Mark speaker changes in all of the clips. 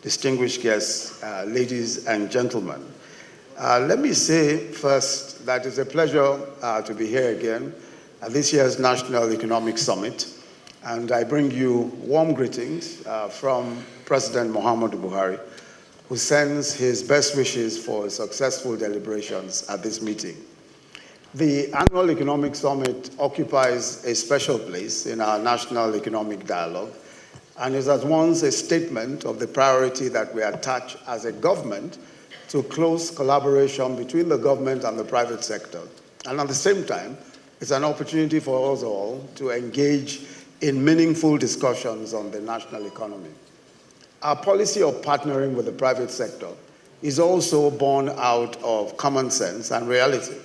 Speaker 1: distinguished guests, ladies and gentlemen. Let me say first that it's a pleasure to be here again at this year's National Economic Summit. And I bring you warm greetings from President Muhammadu Buhari, who sends his best wishes for successful deliberations at this meeting. The annual Economic Summit occupies a special place in our national economic dialogue and is at once a statement of the priority that we attach as a government to close collaboration between the government and the private sector. And at the same time, it's an opportunity for us all to engage in meaningful discussions on the national economy. Our policy of partnering with the private sector is also born out of common sense and reality.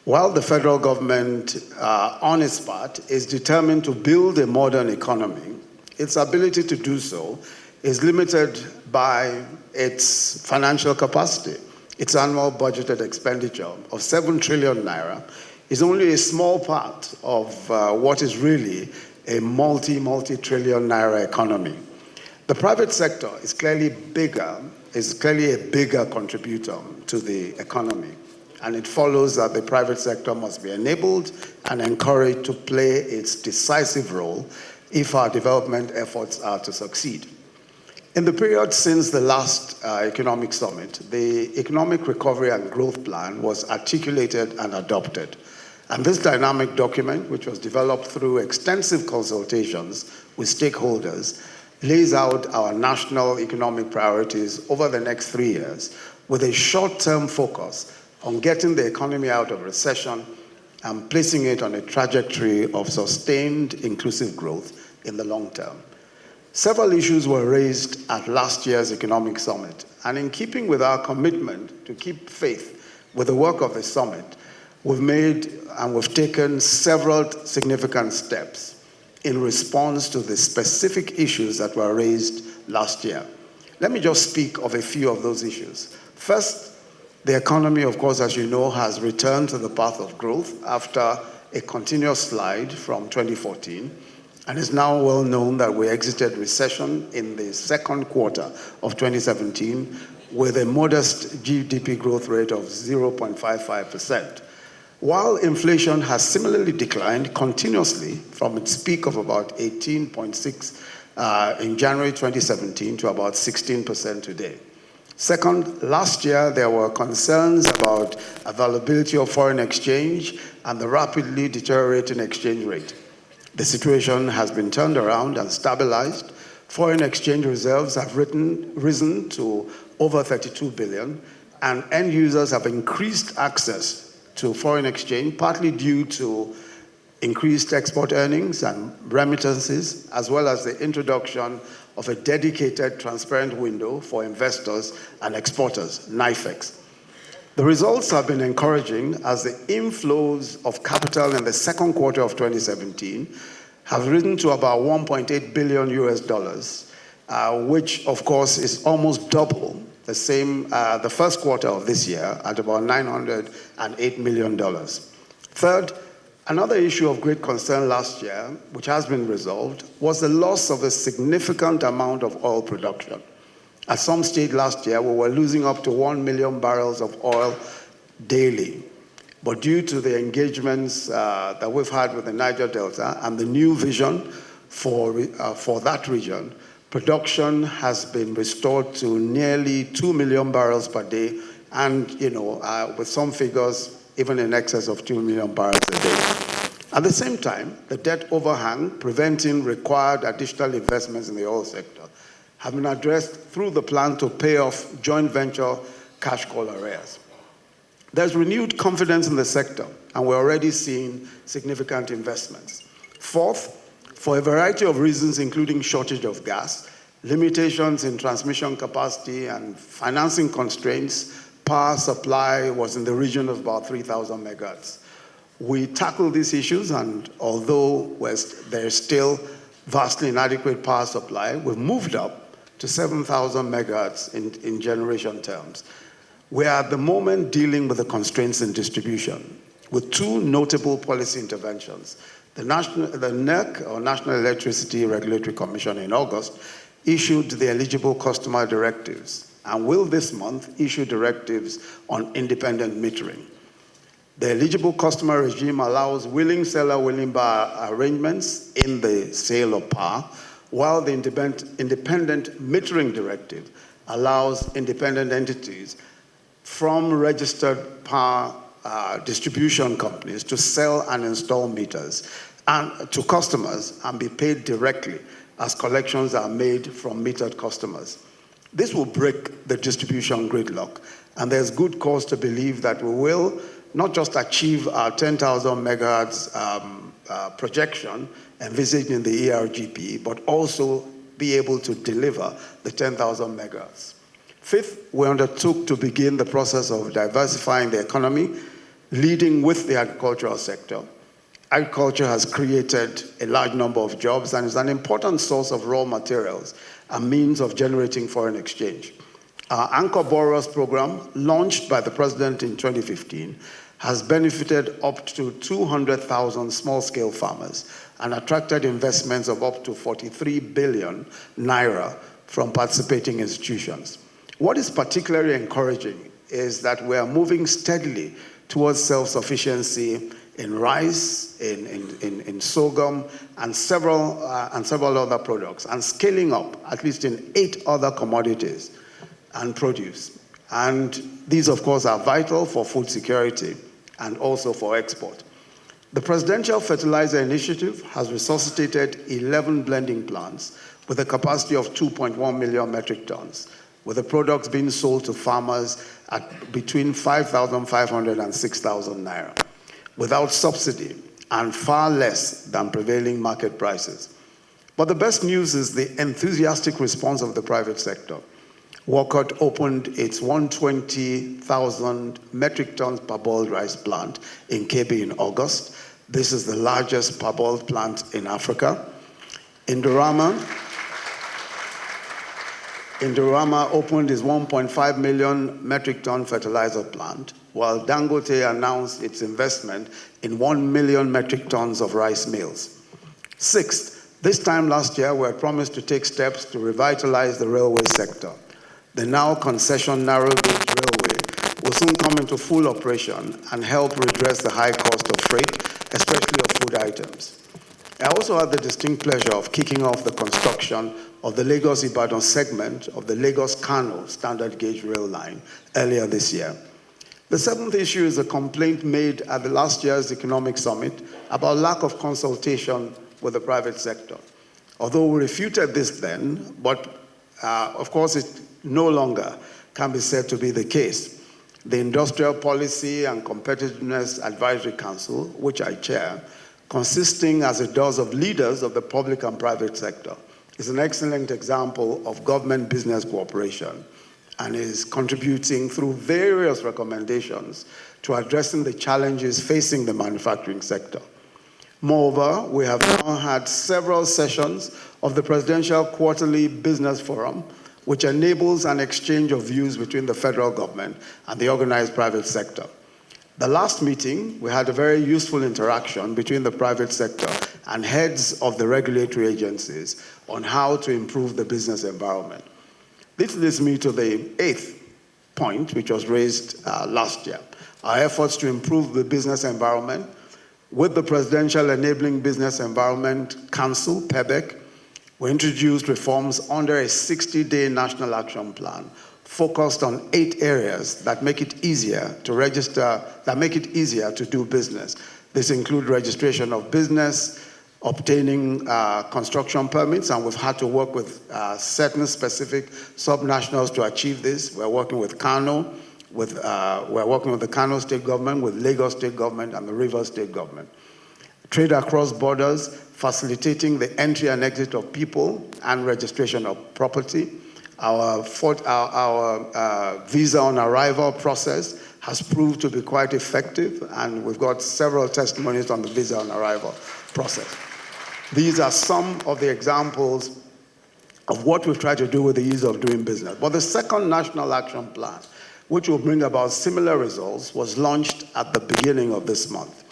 Speaker 1: While the federal government, on its part, is determined to build a modern economy, its ability to do so is limited by its financial capacity. Its annual budgeted expenditure of 7 trillion naira is only a small part of what is really a multi-trillion naira economy. The private sector is clearly a bigger contributor to the economy. And it follows that the private sector must be enabled and encouraged to play its decisive role if our development efforts are to succeed. In the period since the last economic summit, the Economic Recovery and Growth Plan was articulated and adopted. And this dynamic document, which was developed through extensive consultations with stakeholders, lays out our national economic priorities over the next 3 years with a short-term focus on getting the economy out of recession and placing it on a trajectory of sustained inclusive growth in the long term. Several issues were raised at last year's economic summit, and in keeping with our commitment to keep faith with the work of the summit, we've taken several significant steps in response to the specific issues that were raised last year. Let me just speak of a few of those issues. First, the economy, of course, as you know, has returned to the path of growth after a continuous slide from 2014, and it's now well known that we exited recession in the second quarter of 2017 with a modest GDP growth rate of 0.55%. While inflation has similarly declined continuously from its peak of about 18.6 in January 2017 to about 16% today. Second, last year there were concerns about availability of foreign exchange and the rapidly deteriorating exchange rate. The situation has been turned around and stabilized. Foreign exchange reserves have risen to over 32 billion, and end users have increased access to foreign exchange, partly due to increased export earnings and remittances, as well as the introduction of a dedicated transparent window for investors and exporters, NIFEX. The results have been encouraging as the inflows of capital in the second quarter of 2017 have risen to about $1.8 billion US, which of course is almost double the first quarter of this year at about $908 million. Third, another issue of great concern last year, which has been resolved, was the loss of a significant amount of oil production. At some stage last year, we were losing up to 1 million barrels of oil daily. But due to the engagements that we've had with the Niger Delta and the new vision for that region, production has been restored to nearly 2 million barrels per day, and with some figures even in excess of 2 million barrels a day. At the same time, the debt overhang preventing required additional investments in the oil sector have been addressed through the plan to pay off joint venture cash call arrears. There's renewed confidence in the sector, and we're already seeing significant investments. Fourth, for a variety of reasons, including shortage of gas, limitations in transmission capacity, and financing constraints, power supply was in the region of about 3,000 megawatts. We tackled these issues, and although there's still vastly inadequate power supply, we've moved up to 7,000 megawatts in generation terms. We are at the moment dealing with the constraints in distribution with two notable policy interventions. The NERC, or National Electricity Regulatory Commission, in August, issued the eligible customer directives and will this month issue directives on independent metering. The eligible customer regime allows willing seller, willing buyer arrangements in the sale of power, while the independent metering directive allows independent entities from registered power distribution companies to sell and install meters and to customers and be paid directly as collections are made from metered customers. This will break the distribution gridlock, and there's good cause to believe that we will not just achieve our 10,000 megahertz projection envisaged in the ERGP, but also be able to deliver the 10,000 megahertz. Fifth, we undertook to begin the process of diversifying the economy, leading with the agricultural sector. Agriculture has created a large number of jobs and is an important source of raw materials and means of generating foreign exchange. Our Anchor Borrowers program, launched by the President in 2015, has benefited up to 200,000 small-scale farmers and attracted investments of up to 43 billion naira from participating institutions. What is particularly encouraging is that we are moving steadily towards self-sufficiency in rice, in sorghum, and several other products, and scaling up at least in 8 other commodities and produce. And these, of course, are vital for food security and also for export. The Presidential Fertilizer Initiative has resuscitated 11 blending plants with a capacity of 2.1 million metric tons, with the products being sold to farmers at between 5,500 and 6,000 naira, without subsidy and far less than prevailing market prices. But the best news is the enthusiastic response of the private sector. Walcott opened its 120,000 metric tons parboiled rice plant in Kebbi in August. This is the largest parboiled plant in Africa. Indorama opened its 1.5 million metric ton fertilizer plant, while Dangote announced its investment in 1 million metric tons of rice mills. Sixth, this time last year, we had promised to take steps to revitalize the railway sector. The now concession narrow gauge railway will soon come into full operation and help redress the high cost of freight, especially of food items. I also had the distinct pleasure of kicking off the construction of the Lagos-Ibadan segment of the Lagos-Kano standard gauge rail line earlier this year. The seventh issue is a complaint made at the last year's economic summit about lack of consultation with the private sector. Although we refuted this then, but of course it no longer can be said to be the case. The Industrial Policy and Competitiveness Advisory Council, which I chair, consisting as it does of leaders of the public and private sector, is an excellent example of government-business cooperation and is contributing through various recommendations to addressing the challenges facing the manufacturing sector. Moreover, we have now had several sessions of the Presidential Quarterly Business Forum, which enables an exchange of views between the federal government and the organized private sector. The last meeting, we had a very useful interaction between the private sector and heads of the regulatory agencies on how to improve the business environment. This leads me to the 8th point, which was raised last year. Our efforts to improve the business environment with the Presidential Enabling Business Environment Council, PEBEC, we introduced reforms under a 60-day national action plan focused on 8 areas that make it easier to register, that make it easier to do business. This includes registration of business, obtaining construction permits, and we've had to work with certain specific subnationals to achieve this. We're working with Kano, we're working with the Kano state government, with Lagos state government, and the Rivers state government. Trade across borders, facilitating the entry and exit of people and registration of property. Our visa on arrival process has proved to be quite effective, and we've got several testimonies on the visa on arrival process. These are some of the examples of what we've tried to do with the ease of doing business. But the second national action plan, which will bring about similar results, was launched at the beginning of this month.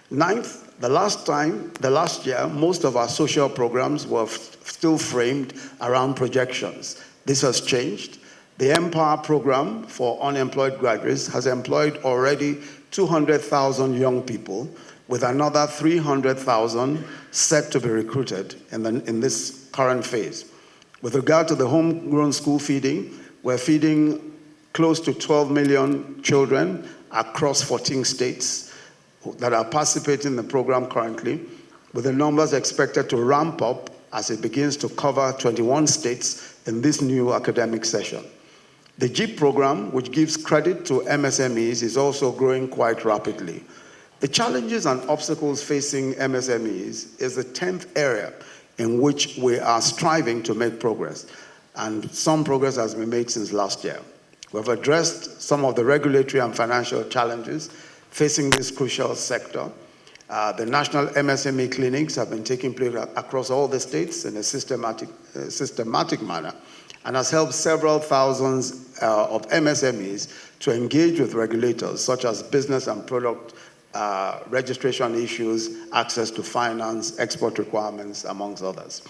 Speaker 1: Ninth, The last year, most of our social programs were still framed around projections. This has changed. The Empower program for unemployed graduates has employed already 200,000 young people, with another 300,000 set to be recruited in this current phase. With regard to the homegrown school feeding, we're feeding close to 12 million children across 14 states that are participating in the program currently, with the numbers expected to ramp up as it begins to cover 21 states in this new academic session. The GEEP program, which gives credit to MSMEs, is also growing quite rapidly. The challenges and obstacles facing MSMEs is the 10th area in which we are striving to make progress, and some progress has been made since last year. We've addressed some of the regulatory and financial challenges facing this crucial sector. The national MSME clinics have been taking place across all the states in a systematic manner, and has helped several thousands of MSMEs to engage with regulators, such as business and product registration issues, access to finance, export requirements, amongst others.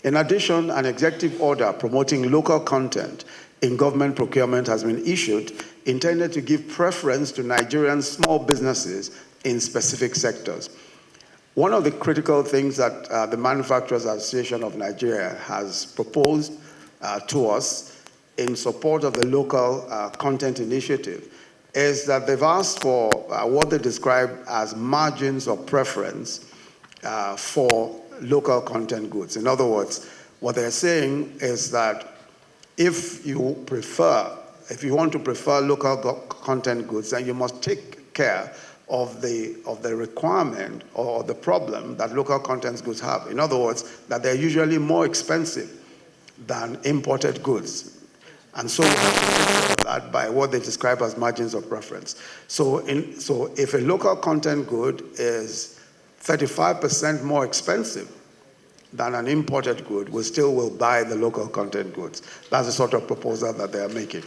Speaker 1: In addition, an executive order promoting local content in government procurement has been issued, intended to give preference to Nigerian small businesses in specific sectors. One of the critical things that the Manufacturers Association of Nigeria has proposed to us in support of the local content initiative is that they've asked for what they describe as margins of preference for local content goods. In other words, what they're saying is that if you want to prefer local content goods, then you must take care of the requirement or the problem that local content goods have. In other words, that they're usually more expensive than imported goods. And so we have to take care of that by what they describe as margins of preference. So if a local content good is 35% more expensive than an imported good, we still will buy the local content goods. That's the sort of proposal that they are making.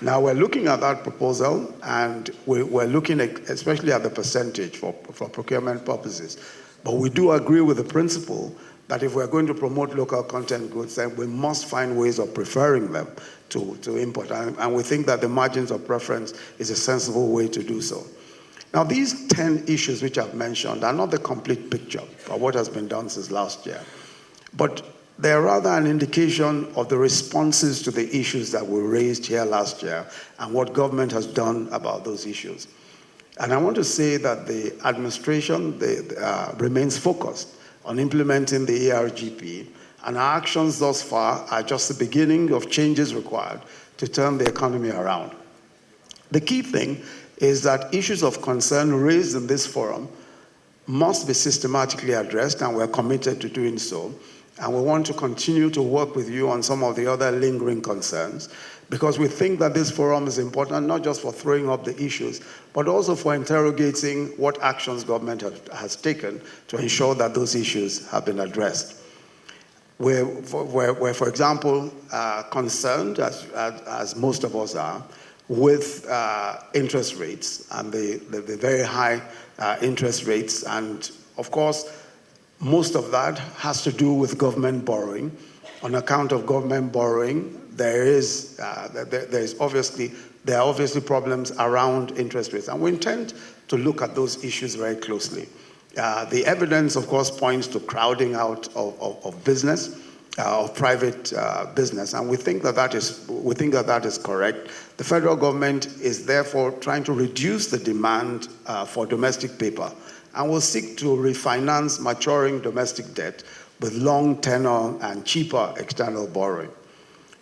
Speaker 1: Now, we're looking at that proposal, and we're looking at, especially at the percentage for procurement purposes. But we do agree with the principle that if we're going to promote local content goods, then we must find ways of preferring them to import. And we think that the margins of preference is a sensible way to do so. Now, these 10 issues which I've mentioned are not the complete picture of what has been done since last year, but they're rather an indication of the responses to the issues that were raised here last year and what government has done about those issues. And I want to say that the administration remains focused on implementing the ERGP, and our actions thus far are just the beginning of changes required to turn the economy around. The key thing is that issues of concern raised in this forum must be systematically addressed, and we're committed to doing so. And we want to continue to work with you on some of the other lingering concerns, because we think that this forum is important, not just for throwing up the issues, but also for interrogating what actions government has taken to ensure that those issues have been addressed. We're for example, concerned, as most of us are, with interest rates and the very high interest rates. And of course, most of that has to do with government borrowing. On account of government borrowing, there are obviously problems around interest rates, and we intend to look at those issues very closely. The evidence, of course, points to crowding out of business, of private business, and we think that that is correct. The federal government is therefore trying to reduce the demand for domestic paper, and will seek to refinance maturing domestic debt with long tenor and cheaper external borrowing.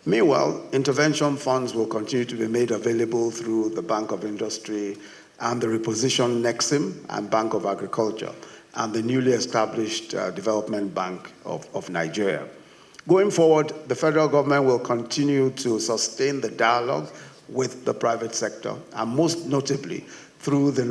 Speaker 1: Meanwhile, intervention funds will continue to be made available through the Bank of Industry and the repositioned Nexim and Bank of Agriculture and the newly established Development Bank of Nigeria. Going forward, the federal government will continue to sustain the dialogue with the private sector, and most notably through the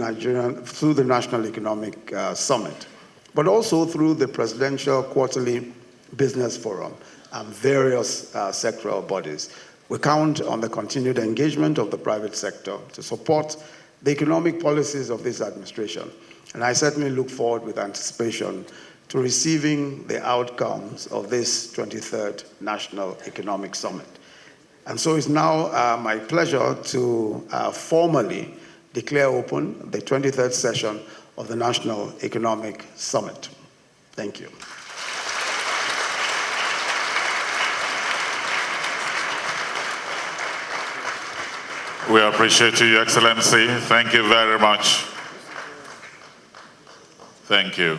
Speaker 1: National Economic Summit, but also through the Presidential Quarterly Business Forum and various sectoral bodies. We count on the continued engagement of the private sector to support the economic policies of this administration. And I certainly look forward with anticipation to receiving the outcomes of this 23rd National Economic Summit. And so it's now my pleasure to formally declare open the 23rd session of the National Economic Summit. Thank you.
Speaker 2: We appreciate you, Your Excellency. Thank you very much. Thank you.